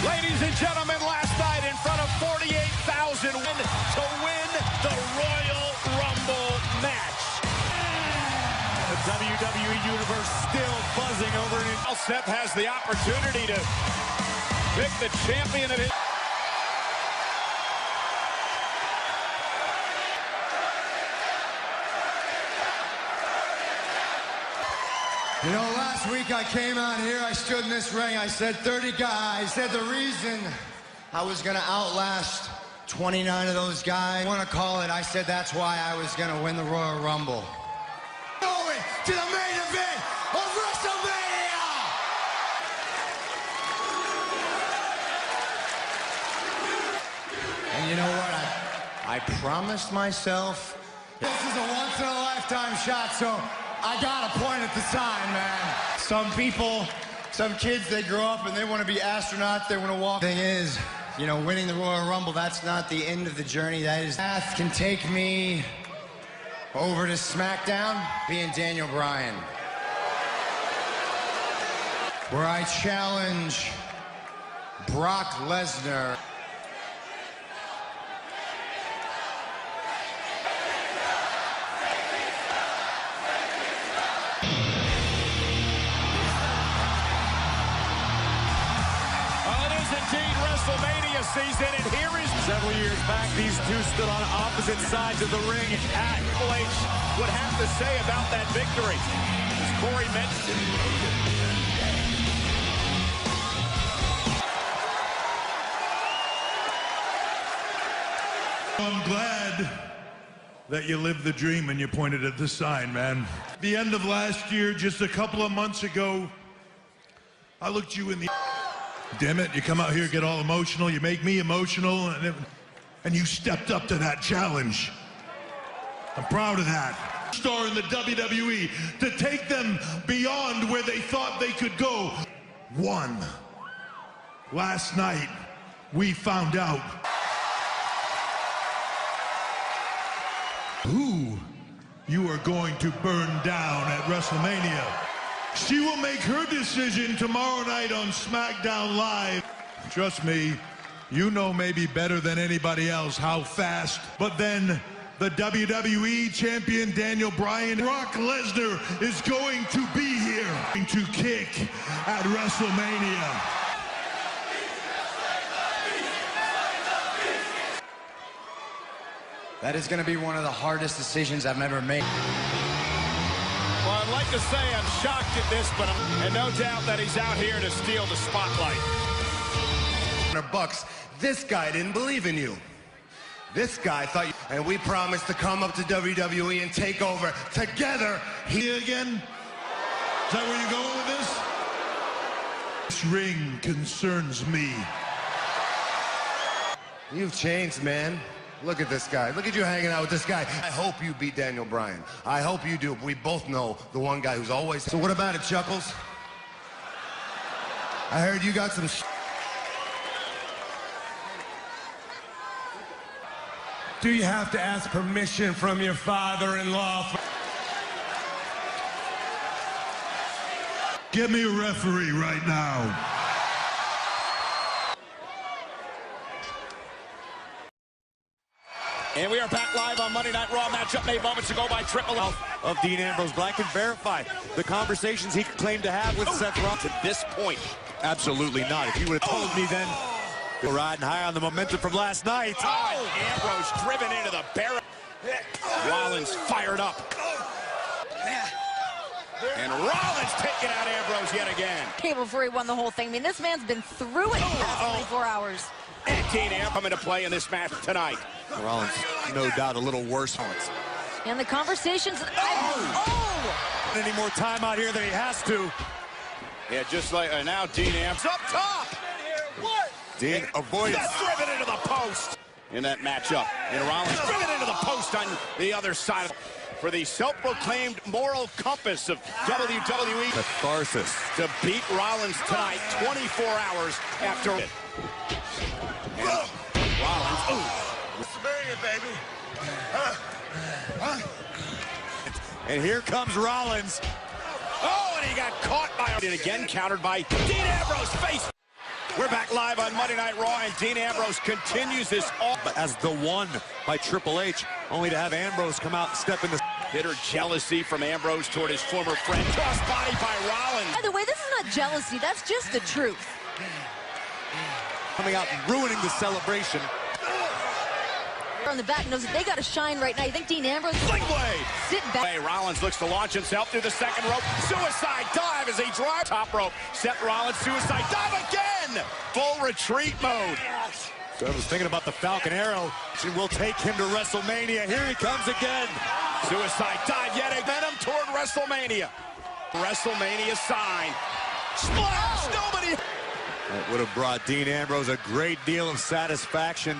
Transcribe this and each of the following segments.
Ladies and gentlemen, last night in front of 48,000 to win the Royal Rumble match. The WWE Universe still buzzing over it. Now Seth has the opportunity to pick the champion of it. You know, last week I came out here, I stood in this ring, I said 30 guys. I said the reason I was gonna outlast 29 of those guys, I wanna call it, I said that's why I was gonna win the Royal Rumble. Going to the main event of WrestleMania! And you know what, I promised myself, this is a once-in-a-lifetime shot, so I gotta point at the sign, man. Some people, some kids, they grow up and they want to be astronauts, they want to walk. The thing is, you know, winning the Royal Rumble, that's not the end of the journey. That is, path can take me over to SmackDown, being Daniel Bryan, where I challenge Brock Lesnar. WrestleMania season, and here is several years back. These two stood on opposite sides of the ring. Triple H would have to say about that victory, as Corey mentioned. I'm glad that you lived the dream and you pointed at the sign, man. The end of last year, just a couple of months ago, I looked you in the... Damn it, you come out here, get all emotional, you make me emotional, and you stepped up to that challenge. I'm proud of that. Star in the WWE, to take them beyond where they thought they could go. One. Last night, we found out who you are going to burn down at WrestleMania. She will make her decision tomorrow night on SmackDown Live. Trust me, you know maybe better than anybody else how fast. But then the WWE champion Daniel Bryan, Brock Lesnar, is going to be here to kick at WrestleMania. That is going to be one of the hardest decisions I've ever made. Well, I'd like to say I'm shocked at this, but and no doubt that he's out here to steal the spotlight. Bucks, this guy didn't believe in you. This guy thought you... And we promised to come up to WWE and take over together. Here again? Is that where you're going with this? This ring concerns me. You've changed, man. Look at this guy. Look at you hanging out with this guy. I hope you beat Daniel Bryan. I hope you do. We both know the one guy who's always... So what about it, Chuckles? I heard you got some... Do you have to ask permission from your father-in-law? Get me a referee right now. And we are back live on Monday Night Raw. Matchup made moments ago by Triple H of Dean Ambrose. But I can verify the conversations he claimed to have with Seth Rollins at this point. Absolutely not. If you would have told me then, we're riding high on the momentum from last night. Oh, Ambrose driven into the barrel. Rollins fired up. And Rollins taking out Ambrose yet again. Before he won the whole thing. I mean, this man's been through it in the past 24 hours. And Dean Ambrose come into play in this match tonight. Rollins, no doubt, a little worse. And the conversations... Any more time out here than he has to. Yeah, just like now Dean Ambrose up top. Dean avoids. Driven into the post in that matchup. And Rollins driven into the post on the other side for the self-proclaimed moral compass of WWE. Catharsis. To beat Rollins tonight, 24 hours after it. And Rollins, baby. And here comes Rollins. Oh, and he got caught by... And again countered by Dean Ambrose. Face. We're back live on Monday Night Raw, and Dean Ambrose continues this as the one by Triple H, only to have Ambrose come out and step in the... Bitter jealousy from Ambrose toward his former friend. Crossbody by Rollins. By the way, this is not jealousy. That's just the truth. Coming out and ruining the celebration. On the back knows that they got to shine right now. You think Dean Ambrose... Sling blade. Sit back. Hey, Rollins looks to launch himself through the second rope. Suicide dive as he drives. Top rope. Seth Rollins, suicide dive again. Full retreat mode. So I was thinking about the Falcon Arrow. She will take him to WrestleMania. Here he comes again. Suicide dive yet again. Venom toward WrestleMania. WrestleMania sign. Splash. Nobody. That would have brought Dean Ambrose a great deal of satisfaction.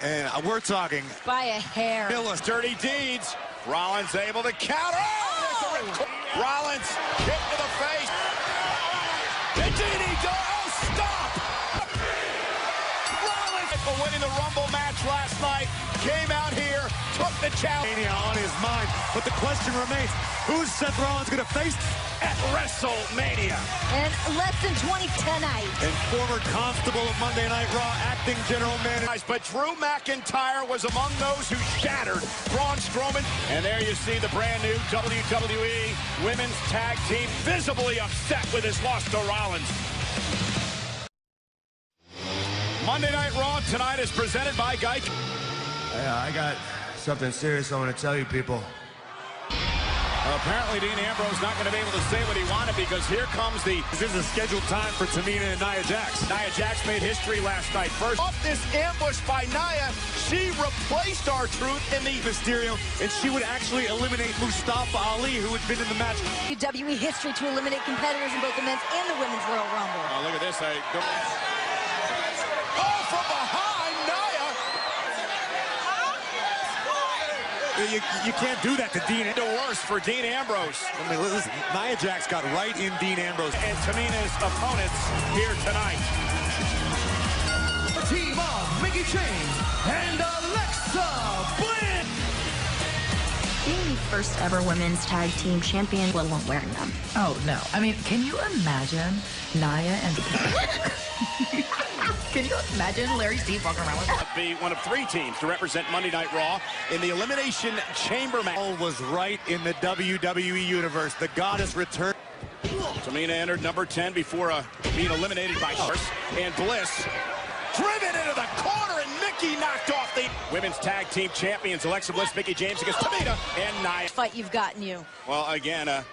And we're talking by a hair. Dirty deeds. Rollins able to counter. Oh! Rollins kick to the face. And DDT. Oh, stop! Rollins for winning the Rumble match last night. Came out here, took the challenge on his mind. But the question remains, who's Seth Rollins going to face at WrestleMania? And less than 20 tonight. And former constable of Monday Night Raw, acting general manager. But Drew McIntyre was among those who shattered Braun Strowman. And there you see the brand new WWE Women's Tag Team visibly upset with his loss to Rollins. Monday Night Raw tonight is presented by Geico. Yeah, I got something serious I want to tell you people. Apparently, Dean Ambrose not going to be able to say what he wanted because here comes the... This is a scheduled time for Tamina and Nia Jax. Nia Jax made history last night. First off this ambush by Nia, she replaced R-Truth in the Mysterio, and she would actually eliminate Mustafa Ali, who had been in the match. WWE history to eliminate competitors in both the men's and the women's Royal Rumble. Oh, look at this. Oh, from behind, Nia. You can't do that to Dean. The worst for Dean Ambrose. I mean, listen, Nia Jax got right in Dean Ambrose. And Tamina's opponents here tonight. A team of Mickie James and Alexa Bliss. Being the first ever women's tag team champion, let alone wearing them. Oh, no. I mean, can you imagine Nia and... Can you imagine Larry Steve walking around with that? Be one of three teams to represent Monday Night Raw in the Elimination Chamber match. All was right in the WWE Universe. The goddess returned. Tamina entered number 10 before being eliminated by Horse. And Bliss driven into the corner, and Mickie knocked off the Women's Tag Team Champions. Alexa Bliss, Mickie James against Tamina and Nia. Fight you've gotten you. Well, again, the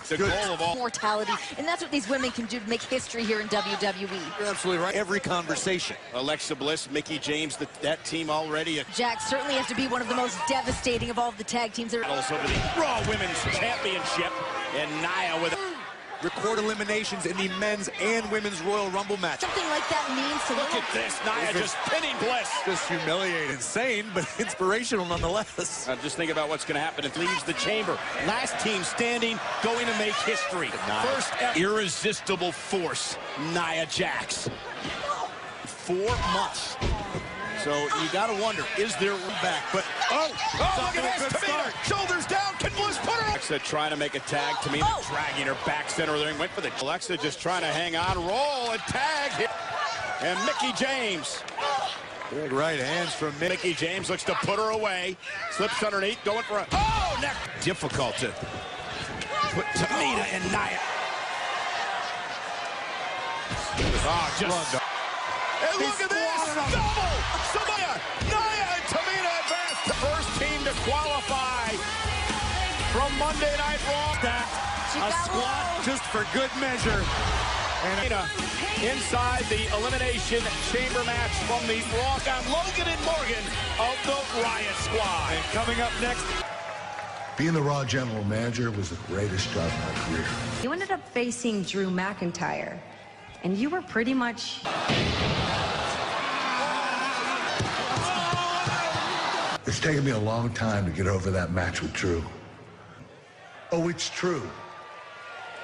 good. goal of all Mortality. And that's what these women can do to make history here in WWE. You're absolutely right. Every conversation. Alexa Bliss, Mickie James, that team already. Jax certainly has to be one of the most devastating of all of the tag teams. Also for the Raw Women's Championship, and Nia with record eliminations in the men's and women's Royal Rumble match. Something like that means to look at this. Nia just pinning Bliss. Just humiliating, insane, but inspirational nonetheless. Just think about what's going to happen. It leaves the chamber. Last team standing, going to make history. First irresistible force, Nia Jax. 4 months. So you got to wonder, is there back? But look at this. Tamina, shoulders down. Can Bliss put her up? Alexa trying to make a tag. Tamina dragging her back center of the ring. Went for the Alexa just trying to hang on, roll and tag hit. And Mickie James. Big right hands from Mickie James looks to put her away. Slips underneath, going for a neck. Difficult to put Tamina and Nia. And look at this! Double! Samaya, Nia, and Tamina advance. The first team to qualify from Monday Night Raw. A squat just for good measure. And inside the Elimination Chamber match from the Raw on Logan and Morgan of the Riot Squad. And coming up next. Being the Raw general manager was the greatest job of my career. You ended up facing Drew McIntyre, and you were pretty much... It's taken me a long time to get over that match with Drew. Oh, it's true.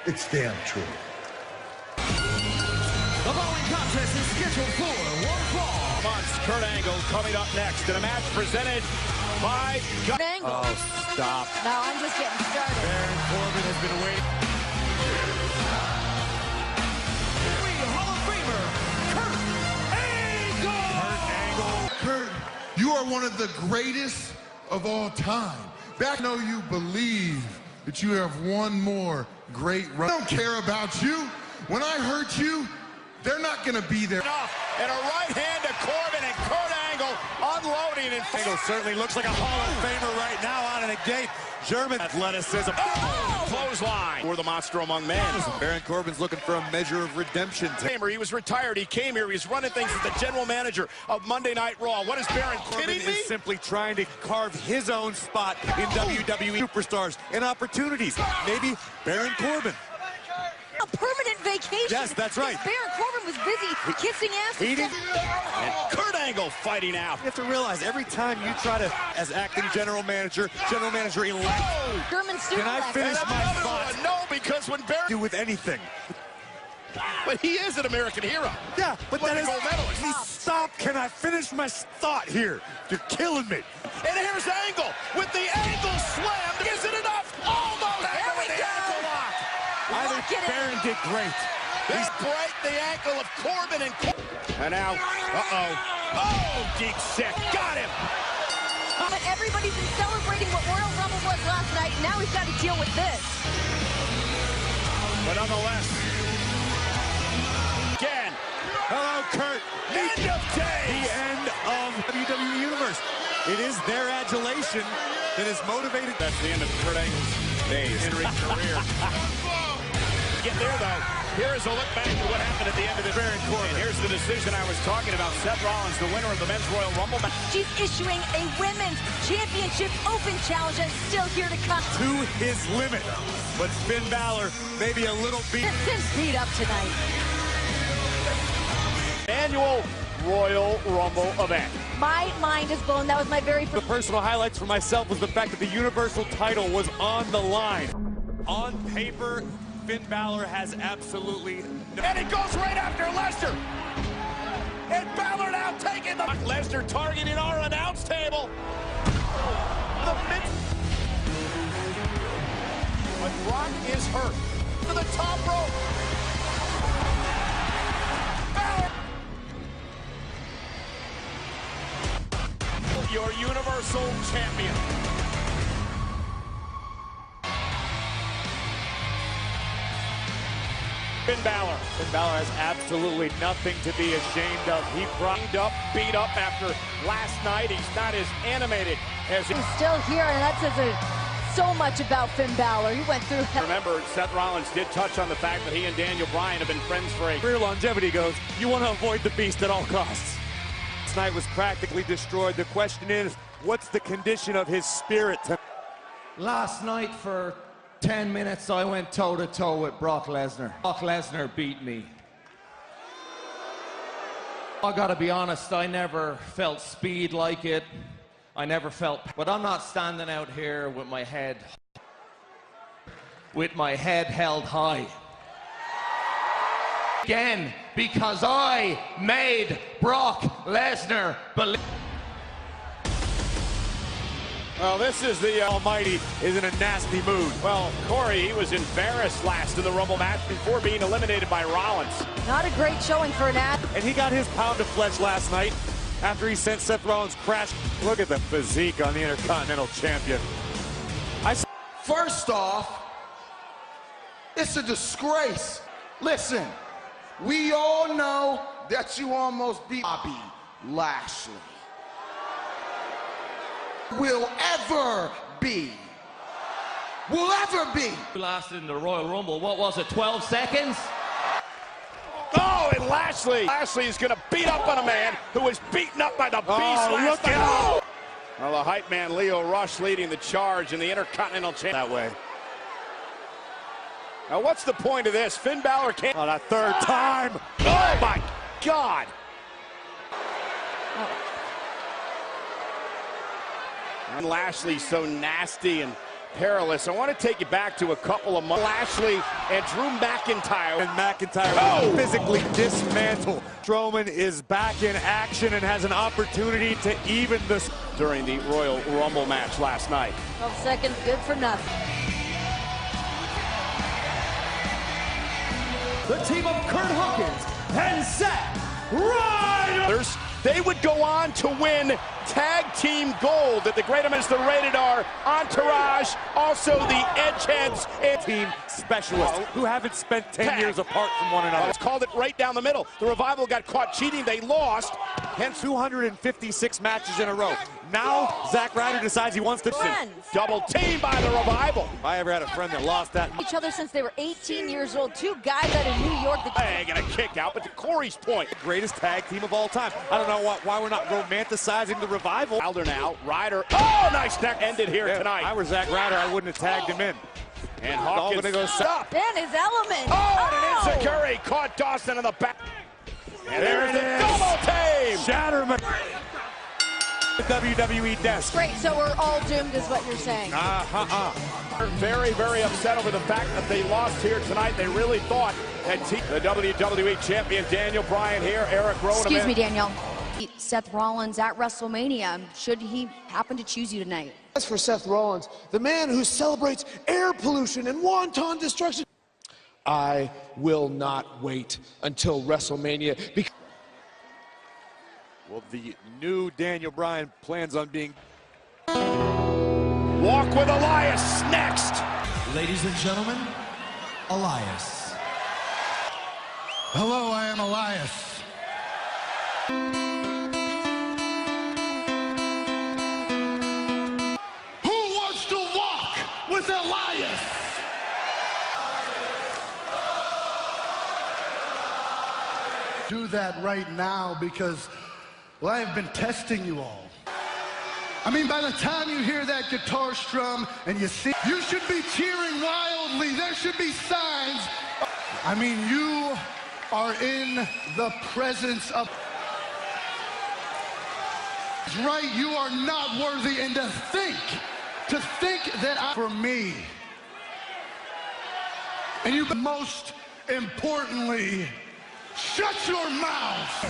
It's damn true. The following contest is scheduled for one fall. Months, Kurt Angle coming up next in a match presented by... Angle. Oh, stop. No, I'm just getting started. Baron Corbin has been waiting. You are one of the greatest of all time. Back, I know you believe that you have one more great run. I don't care about you. When I hurt you, they're not going to be there. And a right hand to Corbin, and Kurt Angle unloading. And Angle certainly looks like a Hall of Famer right now out of the gate. German athleticism. Clothesline for the monster among men. Baron Corbin's looking for a measure of redemption. He was retired. He came here. He's running things as the general manager of Monday Night Raw. What is Baron Corbin kidding me? Is simply trying to carve his own spot in WWE superstars and opportunities. Maybe Baron Corbin. A permanent vacation. Yes, that's right. Baron Corbin was busy kissing ass. And Kurt Angle fighting out. You have to realize every time you try to, as acting general manager elect, German can I finish my thought? No, because when Baron do with anything. But he is an American hero. Yeah, but that is gold medalist. Stop. Can I finish my thought here? You're killing me. And here's Angle with the ankle slam. Is it enough? Almost. There we go. I think Baron did great. He's break the ankle of Corbin and now, oh, deep set, got him. But everybody's been celebrating what Royal Rumble was last night. Now he's got to deal with this. But nonetheless, again. Hello, Kurt. End of day. The end of WWE Universe. It is their adulation that is motivated. That's the end of Kurt Angle's days in his career. Get there, though. Here is a look back at what happened at the end of this. Baron Corbin. And here's the decision I was talking about. Seth Rollins, the winner of the Men's Royal Rumble match. She's issuing a Women's Championship Open Challenge and still here to come. To his limit. But Finn Balor maybe a little beat. Finn's beat up tonight. Annual Royal Rumble event. My mind is blown. That was my very first. The personal highlights for myself was the fact that the Universal title was on the line. On paper, Finn Balor has absolutely no... And it goes right after Lesnar. And Balor now taking the... Lesnar targeting our announce table. But Brock is hurt. To the top rope. Balor. Your Universal Champion. Finn Balor. Finn Balor has absolutely nothing to be ashamed of. He beat up after last night. He's not as animated as he's still here, and that says so much about Finn Balor. He went through hell. Remember, Seth Rollins did touch on the fact that he and Daniel Bryan have been friends for a career longevity goes. You want to avoid the beast at all costs. Last night was practically destroyed. The question is, what's the condition of his spirit? Last night for 10 minutes, I went toe-to-toe with Brock Lesnar. Brock Lesnar beat me. I gotta be honest, I never felt speed like it. I never felt... But I'm not standing out here with my head held high. Again, because I made Brock Lesnar believe... Well, this is the Almighty is in a nasty mood. Well, Corey, he was embarrassed last in the Rumble match before being eliminated by Rollins. Not a great showing for an ad. And he got his pound of flesh last night after he sent Seth Rollins crash. Look at the physique on the Intercontinental Champion. First off, it's a disgrace. Listen, we all know that you almost beat Bobby Lashley. Will ever be. Lasted in the Royal Rumble, what was it, 12 seconds? Oh, and Lashley is going to beat up on a man who was beaten up by the Beast last night. Oh. Well, the hype man Leo Rush leading the charge in the Intercontinental Championship. That way. Now, what's the point of this? Finn Balor can't... On a third time. Oh, my God. And Lashley's so nasty and perilous. I want to take you back to a couple of months. Lashley and Drew McIntyre. And McIntyre physically dismantled. Strowman is back in action and has an opportunity to even this. During the Royal Rumble match last night. 12 seconds, good for nothing. The team of Kurt Hawkins and Zack Ryder. they would go on to win tag team gold at the Great American. The Rated R Entourage, also the Edgeheads and team specialists who haven't spent 10 years apart from one another. Let's call it right down the middle. The Revival got caught cheating. They lost. Hence 256 matches in a row. Now Zack Ryder decides he wants to double team by the Revival. If I ever had a friend that lost that. Each other since they were 18 years old. Two guys out of New York. Leg and a kick out, but to Corey's point, greatest tag team of all time. I don't know why we're not romanticizing the Revival. Wilder now, Ryder. Oh, nice neck ended here tonight. If I were Zack Ryder, I wouldn't have tagged him in. And Hawkins gonna go stop. In his element. Oh, and an Enziguri caught Dawson in the back. And there it is. Double team. Shatterman. The WWE desk. Great, so we're all doomed is what you're saying. Very, very upset over the fact that they lost here tonight. They really thought that the WWE champion Daniel Bryan here, Eric Rowan. Excuse me, Daniel. Seth Rollins at WrestleMania. Should he happen to choose you tonight? As for Seth Rollins, the man who celebrates air pollution and wanton destruction, I will not wait until WrestleMania. Well, the new Daniel Bryan plans on being... Walk with Elias next. Ladies and gentlemen, Elias. Hello, I am Elias. Who wants to walk with Elias? Do that right now because, well, I have been testing you all. I mean, by the time you hear that guitar strum and you see, you should be cheering wildly. There should be signs. I mean, you are in the presence of... Right, you are not worthy, and to think that for me, and you most importantly, shut your mouth.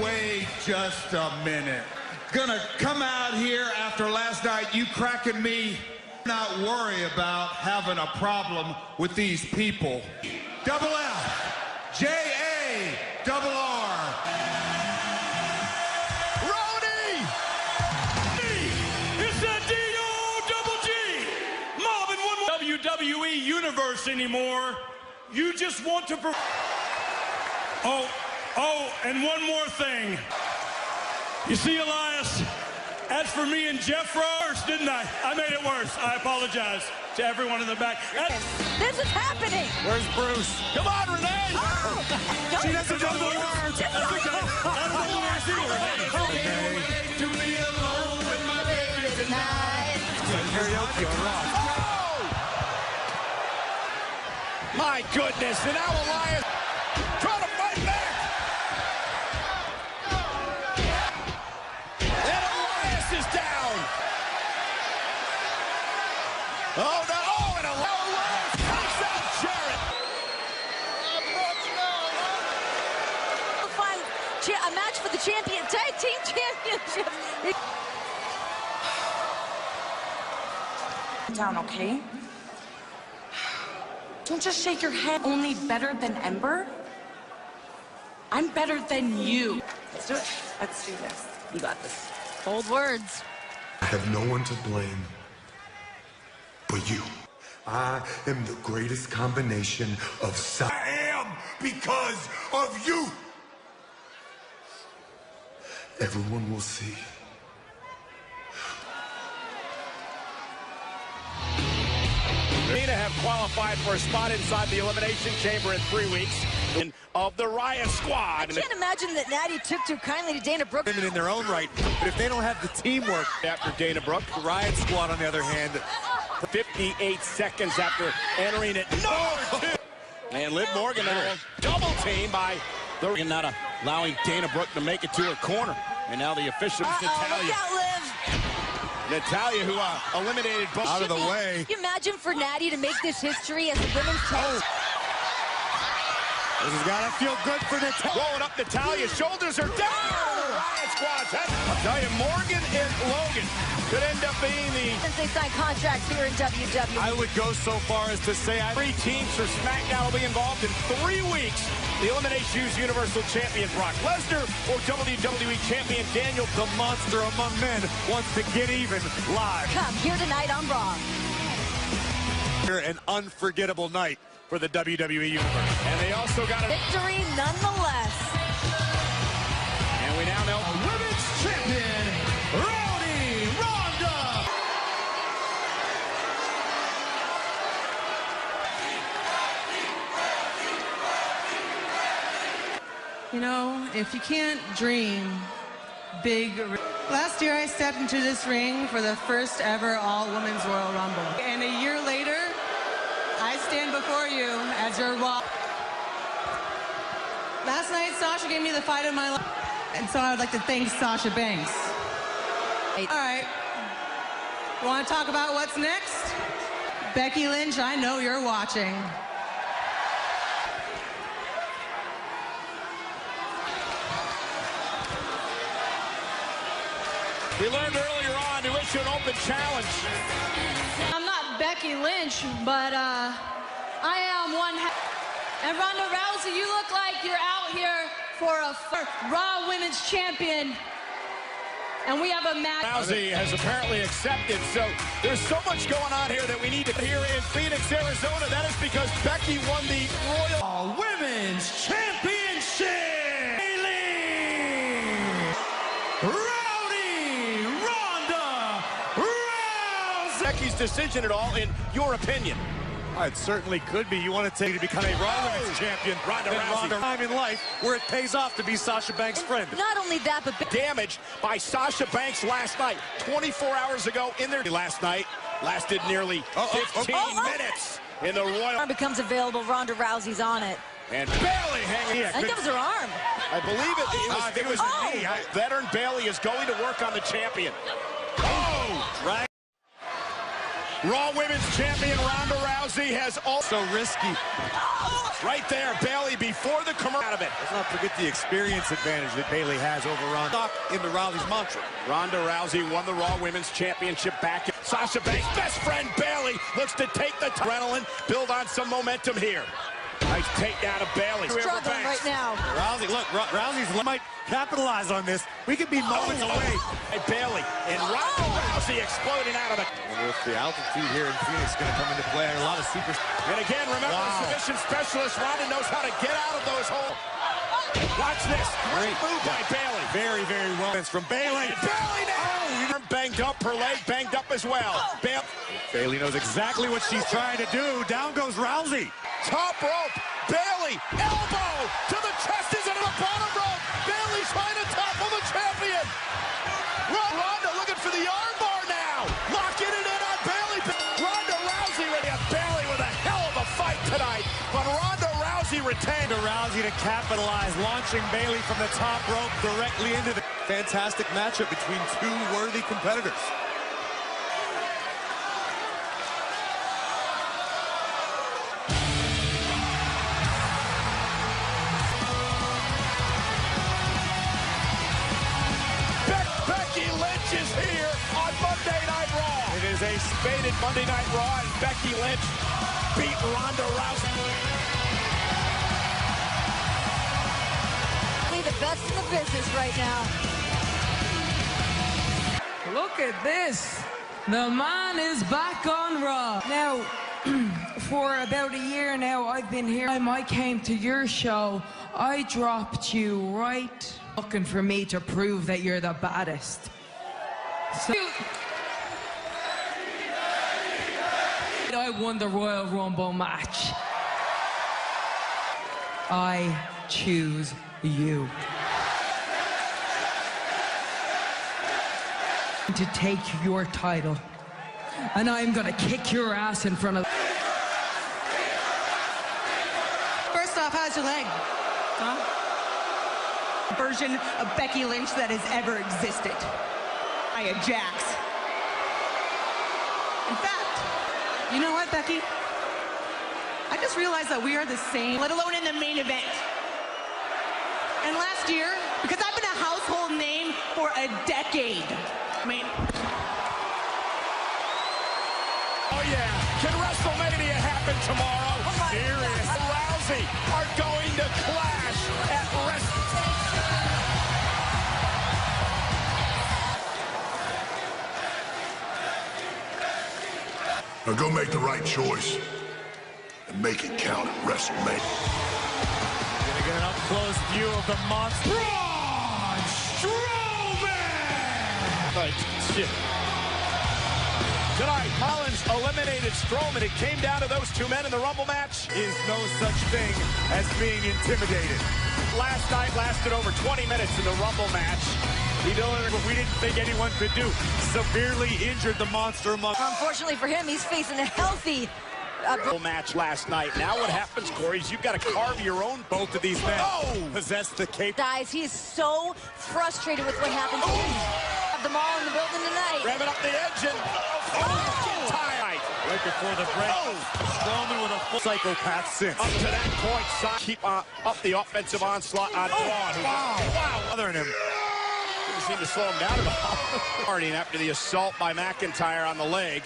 Wait just a minute. Gonna come out here after last night, you cracking me, not worry about having a problem with these people. Double F, J-A-double-R. Rowdy! It's that D-O-double-G! Marvin, WWE Universe anymore. You just want to... Oh, and one more thing. You see, Elias, as for me and Jeff first, didn't I? I made it worse. I apologize to everyone in the back. This is happening. Where's Bruce? Come on, Renee. Oh. She doesn't know the words. I don't know the words either. Okay, to be alone with my baby tonight. Karaoke on Raw. My goodness, and now Elias trying to fight back. And Elias is down. Oh, no. Oh, and Elias knocks out Jarrett. A match for the tag team championship. Down, okay? Don't just shake your head. Only better than Ember? I'm better than you. Let's do it. Let's do this. You got this. Bold words. I have no one to blame but you. I am the greatest combination of I am because of you. Everyone will see. Mina have qualified for a spot inside the Elimination Chamber in 3 weeks of the Riot Squad. I can't imagine that Natty took too kindly to Dana Brooke. In their own right, but if they don't have the teamwork After Dana Brooke, the Riot Squad, on the other hand, 58 seconds after entering it. No! And Liv Morgan, a double team by the... And not allowing Dana Brooke to make it to her corner. And now the official, Natalia. Look out, Liv. Natalia, who eliminated both. out of the way. Can you imagine for Natty to make this history as a women's tag? This has got to feel good for Natalya. Rolling up Natalya. Shoulders are down. The Riot Squad's head. I'll tell you, Morgan and Logan could end up being the... Since they signed contracts here in WWE. I would go so far as to say 3 teams for SmackDown will be involved in 3 weeks. The Elimination Choose Universal Champion Brock Lesnar or WWE Champion Daniel. The monster among men wants to get even live. Come here tonight on Raw. An unforgettable night for the WWE Universe. And they also got a victory nonetheless. And we now know a women's champion, Rowdy Ronda. You know, if you can't dream big. Last year I stepped into this ring for the first ever all-women's Royal Rumble. And a year later, I stand before you as your Raw. Last night, Sasha gave me the fight of my life. And so I would like to thank Sasha Banks. All right. Want to talk about what's next? Becky Lynch, I know you're watching. we learned earlier on to issue an open challenge. I'm not Becky Lynch, but I am one. And Ronda Rousey, you look like you're out here for a Raw Women's Champion. And we have a match. Rousey has apparently accepted, so there's so much going on here that we need to hear in Phoenix, Arizona. That is because Becky won the Royal Women's Championship. Rowdy Ronda Rousey. Becky's decision at all, in your opinion? It certainly could be. You want to take to become a Raw Women's Champion. Ronda Rousey. Time in life where it pays off to be Sasha Banks' friend. Not only that, but damaged by Sasha Banks last night. 24 hours ago in there last night. Lasted nearly 15 minutes in the Royal. Arm becomes available. Ronda Rousey's on it. And Bayley hanging. I think that was her arm. I believe it was a knee. Veteran Bayley is going to work on the champion. Oh, right. Raw Women's Champion Ronda Rousey has also risky. Right there, Bayley before the commercial out of it. Let's not forget the experience advantage that Bayley has over Ronda. Into Rousey's mantra. Ronda Rousey won the Raw Women's Championship back. Sasha Banks' best friend Bayley looks to take the adrenaline, build on some momentum here. Nice takedown of Bayley. Struggling right now. Rousey, look, Rousey's might capitalize on this. We could be moments away. Bayley and Ronda Rousey exploding out of it. And with the altitude here in Phoenix going to come into play, a lot of super. And again, remember the submission specialist. Ronda knows how to get out of those holes. Watch this. Great move by Bayley. Very, very well. It's from Bayley. Bayley now. Banged up, her leg banged up as well. Bayley knows exactly what she's trying to do. Down goes Rousey. Top rope. Bayley. Elbow to the chest. Is into the bottom rope. Bayley trying to topple the champion. Ronda looking for the armbar now. Locking it in on Bayley. Ronda Rousey ready. Bayley with a hell of a fight tonight. But Ronda Rousey retained. Rousey to capitalize, launching Bayley from the top rope directly into the fantastic matchup between two worthy competitors. Becky Lynch is here on Monday Night Raw. It is a spaded Monday Night Raw, and Becky Lynch beat Ronda Rousey. The best in the business right now. Look at this. The man is back on Raw. Now, for about a year now, I've been here. When I came to your show, I dropped you right looking for me to prove that you're the baddest. So, I won the Royal Rumble match. I choose you. To take your title. And I'm gonna kick your ass in front of... First off, how's your leg? Huh? Version of Becky Lynch that has ever existed. Nia Jax. In fact, you know what, Becky? I just realized that we are the same, let alone in the main event. And last year, because I've been a household name for a decade. I mean, oh yeah, can WrestleMania happen tomorrow? Serious. Rousey are going to clash at Now go make the right choice and make it count at WrestleMania. Gonna get an up-close view of the monster. Braun Strowman! Tonight, Rollins eliminated Strowman. It came down to those two men in the Rumble match. Is no such thing as being intimidated. Last night lasted over 20 minutes in the Rumble match. He delivered what we didn't think anyone could do. Severely injured the monster among. Unfortunately for him, he's facing a healthy match last night. Now what happens, Corey, is you've got to carve your own. Both of these men possess the cape. Guys, he is so frustrated with what happened to him. Have them all in the building tonight. Revving up the engine. Tight. Right before the break. Strowman with a full psychopath since. Up to that point, keep up the offensive onslaught on Braun. Wow. Other than him. Didn't seem to slow him down at all. Partying after the assault by McIntyre on the leg.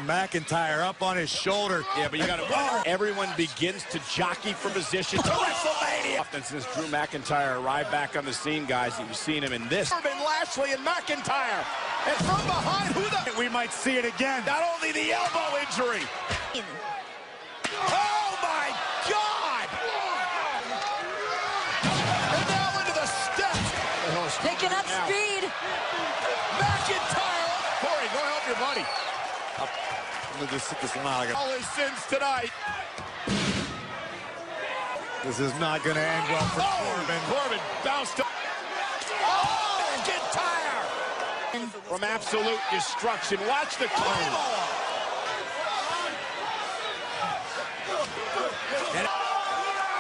McIntyre up on his shoulder. Yeah, but you got to. Everyone begins to jockey for position to WrestleMania. Often since Drew McIntyre arrived back on the scene, guys, you've seen him in this. Lashley and McIntyre, and from behind, we might see it again. Not only the elbow injury. Oh my God! And now into the steps. Picking up speed. McIntyre. Corey, go help your buddy. I'm gonna just sit this one out. All his sins tonight. This is not gonna end well for Corbin. Corbin bounced up. Oh, McIntyre! From absolute destruction. Watch the claymore. And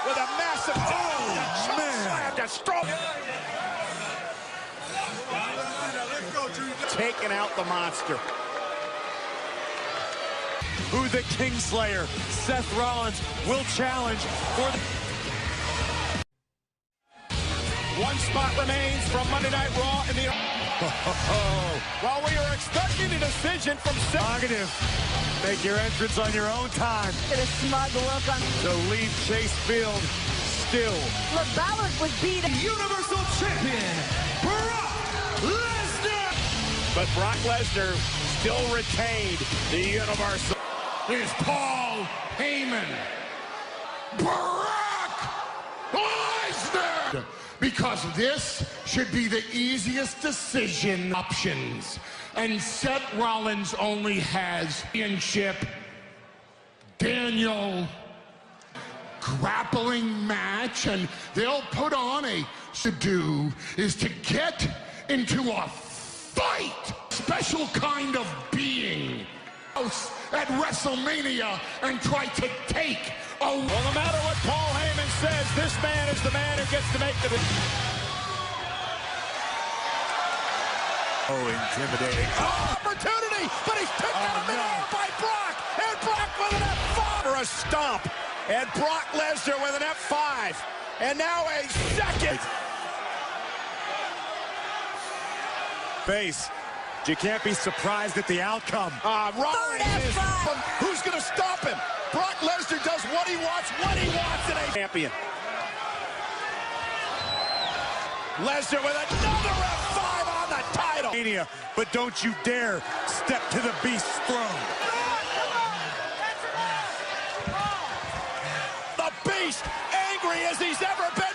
with a massive slam to Strowman. Taking out the monster. Who the Kingslayer, Seth Rollins, will challenge for the... One spot remains from Monday Night Raw in the... While we are expecting a decision from Seth... Negative. Make your entrance on your own time. Get a smug look on... To leave Chase Field still. Look, Balor was beaten. Universal Champion, Brock Lesnar! But Brock Lesnar still retained the Universal... Here's Paul Heyman. Brock Lesnar! Because this should be the easiest decision options. And Seth Rollins only has championship. Daniel grappling match, and they'll put on to do is to get into a fight. Special kind of being. At WrestleMania and try to take a... Well, no matter what Paul Heyman says, this man is the man who gets to make the... Oh, intimidating. Opportunity, but he's picked out of midair by Brock. And Brock with an F5 for a stomp. And Brock Lesnar with an F5. And now a second. Face. You can't be surprised at the outcome. Rollins is... Who's going to stop him? Brock Lesnar does what he wants in a champion. Lesnar with another F5 on the title. But don't you dare step to the beast's throne. The beast, angry as he's ever been.